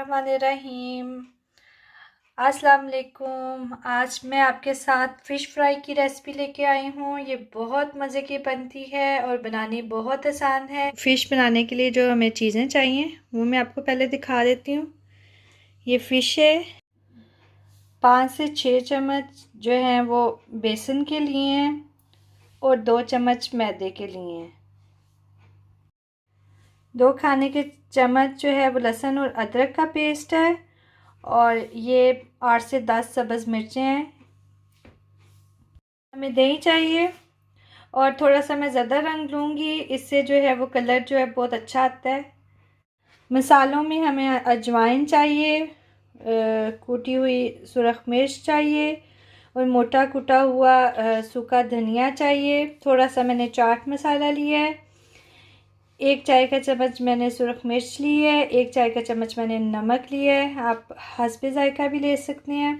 बिस्मिल्लाहिर्रहमानिर्रहीम। अस्सलाम वालेकुम। आज मैं आपके साथ फ़िश फ्राई की रेसिपी लेके आई हूँ। ये बहुत मज़े की बनती है और बनानी बहुत आसान है। फ़िश बनाने के लिए जो हमें चीज़ें चाहिए वो मैं आपको पहले दिखा देती हूँ। ये फ़िश है, 5 से 6 चम्मच जो हैं वो बेसन के लिए हैं और 2 चम्मच मैदे के लिए हैं। 2 खाने के चम्मच जो है वो लहसुन और अदरक का पेस्ट है और ये 8 से 10 सब्ज़ मिर्चें हैं। हमें दही चाहिए और थोड़ा सा मैं ज़्यादा रंग लूँगी, इससे जो है वो कलर जो है बहुत अच्छा आता है। मसालों में हमें अजवाइन चाहिए, कूटी हुई सुरख मिर्च चाहिए और मोटा कुटा हुआ सूखा धनिया चाहिए। थोड़ा सा मैंने चाट मसाला लिया है, 1 चाय का चम्मच मैंने सुरख मिर्च ली है, 1 चाय का चम्मच मैंने नमक लिया है, आप हस्बे ज़ायका भी ले सकते हैं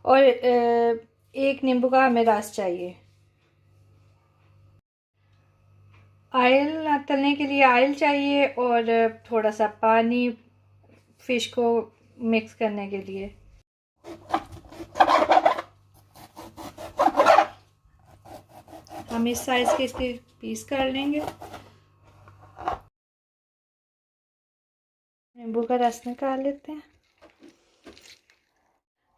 और 1 नींबू का हमें रस चाहिए। ऑयल तलने के लिए ऑयल चाहिए और थोड़ा सा पानी फ़िश को मिक्स करने के लिए। हम इस साइज़ के इसके पीस कर लेंगे। नींबू का रस निकाल लेते हैं।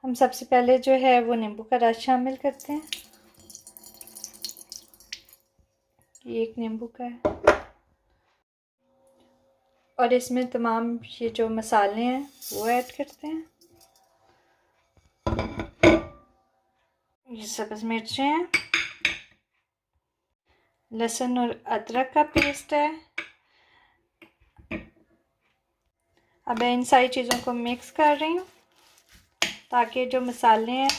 हम सबसे पहले जो है वो नींबू का रस शामिल करते हैं। ये 1 नींबू का है और इसमें तमाम ये जो मसाले हैं वो ऐड करते हैं। ये सब्ज़ मिर्चें हैं, लहसुन और अदरक का पेस्ट है। अब मैं इन सारी चीज़ों को मिक्स कर रही हूँ ताकि जो मसाले हैं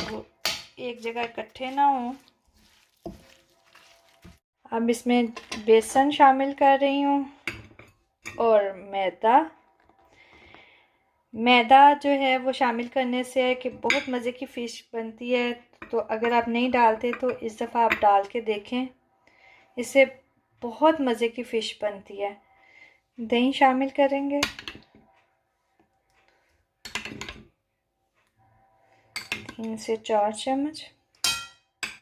वो एक जगह इकट्ठे ना हों। अब इसमें बेसन शामिल कर रही हूँ और मैदा जो है वो शामिल करने से है कि बहुत मज़े की फ़िश बनती है। तो अगर आप नहीं डालते तो इस दफ़ा आप डाल के देखें, इससे बहुत मज़े की फ़िश बनती है। दही शामिल करेंगे, 3 से 4 चम्मच।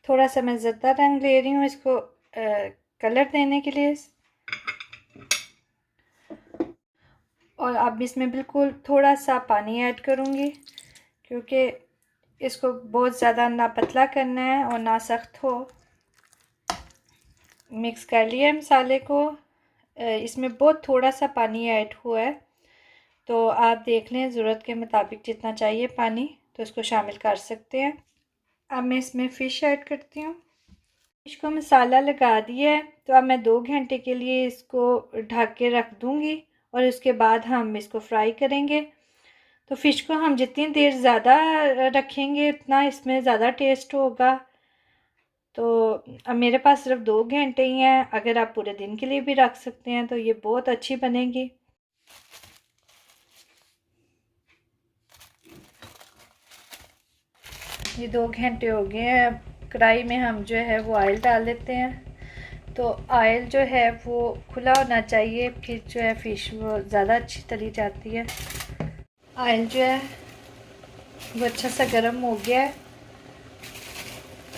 थोड़ा सा मैं ज़्यादा रंग ले रही हूँ इसको कलर देने के लिए। और अब इसमें बिल्कुल थोड़ा सा पानी ऐड करूँगी क्योंकि इसको बहुत ज़्यादा ना पतला करना है और ना सख्त हो। मिक्स कर लिया मसाले को, इसमें बहुत थोड़ा सा पानी ऐड हुआ है तो आप देख लें ज़रूरत के मुताबिक जितना चाहिए पानी तो इसको शामिल कर सकते हैं। अब मैं इसमें फ़िश ऐड करती हूँ। फ़िश को मसाला लगा दिया है तो अब मैं 2 घंटे के लिए इसको ढक के रख दूँगी और उसके बाद हम इसको फ्राई करेंगे। तो फ़िश को हम जितनी देर ज़्यादा रखेंगे उतना इसमें ज़्यादा टेस्ट होगा। तो अब मेरे पास सिर्फ 2 घंटे ही हैं, अगर आप पूरे दिन के लिए भी रख सकते हैं तो ये बहुत अच्छी बनेगी। ये 2 घंटे हो गए हैं। कढ़ाई में हम जो है वो ऑयल डाल देते हैं। तो ऑयल जो है वो खुला होना चाहिए, फिर जो है फ़िश वो ज़्यादा अच्छी तली जाती है। ऑयल जो है वो अच्छा सा गर्म हो गया है,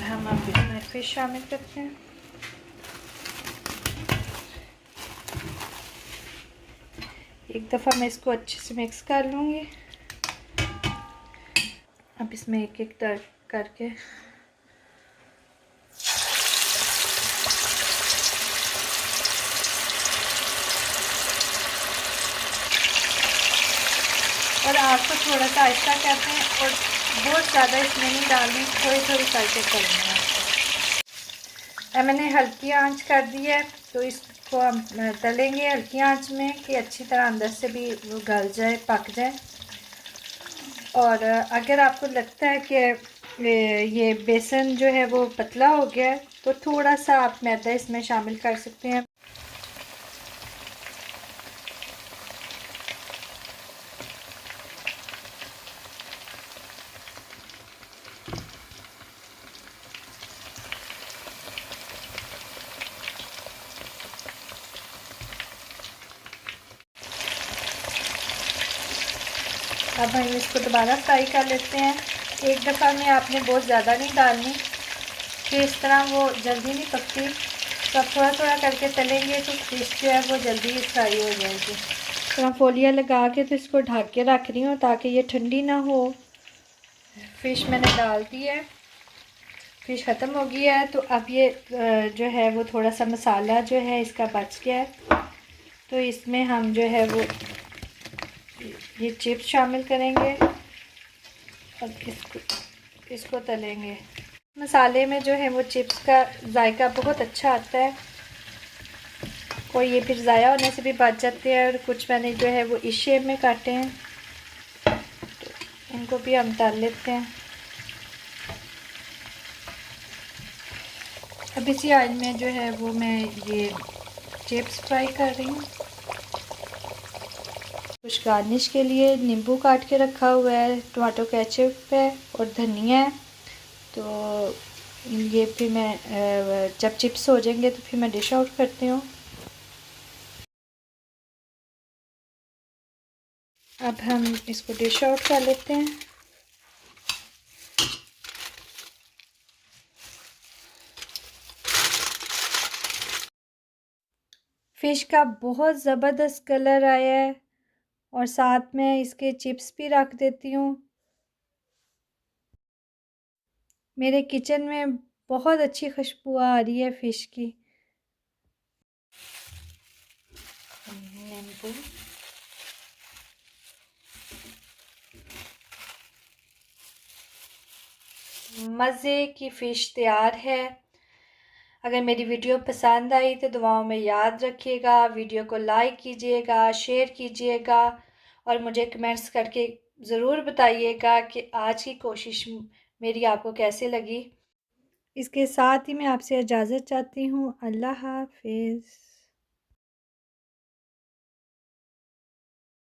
हम अब इसमें फ़िश शामिल करते हैं। एक दफ़ा मैं इसको अच्छे से मिक्स कर लूँगी। अब इसमें एक एक करके और आपको थोड़ा सा आहिस्ता करते हैं और बहुत ज़्यादा इसमें नहीं डालनी, थोड़ी थोड़ी करके करनी है आपको। मैंने हल्की आंच कर दी है तो इसको हम तलेंगे हल्की आंच में कि अच्छी तरह अंदर से भी वो गल जाए, पक जाए। और अगर आपको लगता है कि ये बेसन जो है वो पतला हो गया है तो थोड़ा सा आप मैदा इसमें शामिल कर सकते हैं। अब हम इसको दोबारा फ्राई कर लेते हैं। एक दफ़ा में आपने बहुत ज़्यादा नहीं डालनी कि इस तरह वो जल्दी नहीं पकती, तो आप थोड़ा थोड़ा करके तलेंगे तो फिश जो है वो जल्दी फ्राई हो जाएगी। तो फोलिया लगा के तो इसको ढक के रख रही हूँ ताकि ये ठंडी ना हो। फ़िश मैंने डाल दी है, फ़िश ख़त्म हो गई है। तो अब ये जो है वो थोड़ा सा मसाला जो है इसका बच गया है, तो इसमें हम जो है वो ये चिप्स शामिल करेंगे और इसको तलेंगे। मसाले में जो है वो चिप्स का जायका बहुत अच्छा आता है, और ये फिर ज़ाया होने से भी बच जाते हैं। और कुछ मैंने जो है वो इस शेप में काटे हैं, तो इनको भी हम तल लेते हैं। अब इसी ऑयल में जो है वो मैं ये चिप्स फ्राई कर रही हूँ। कुछ गार्निश के लिए नींबू काट के रखा हुआ है, टमाटो केचप है और धनिया है। तो ये फिर मैं जब चिप्स हो जाएंगे तो फिर मैं डिश आउट करती हूँ। अब हम इसको डिश आउट कर लेते हैं। फ़िश का बहुत ज़बरदस्त कलर आया है, और साथ में इसके चिप्स भी रख देती हूँ। मेरे किचन में बहुत अच्छी खुशबू आ रही है फ़िश की। नींबू, मज़े की फ़िश तैयार है। अगर मेरी वीडियो पसंद आई तो दुआओं में याद रखिएगा, वीडियो को लाइक कीजिएगा, शेयर कीजिएगा और मुझे कमेंट्स करके ज़रूर बताइएगा कि आज की कोशिश मेरी आपको कैसे लगी। इसके साथ ही मैं आपसे इजाज़त चाहती हूँ। अल्लाह हाफ़िज़।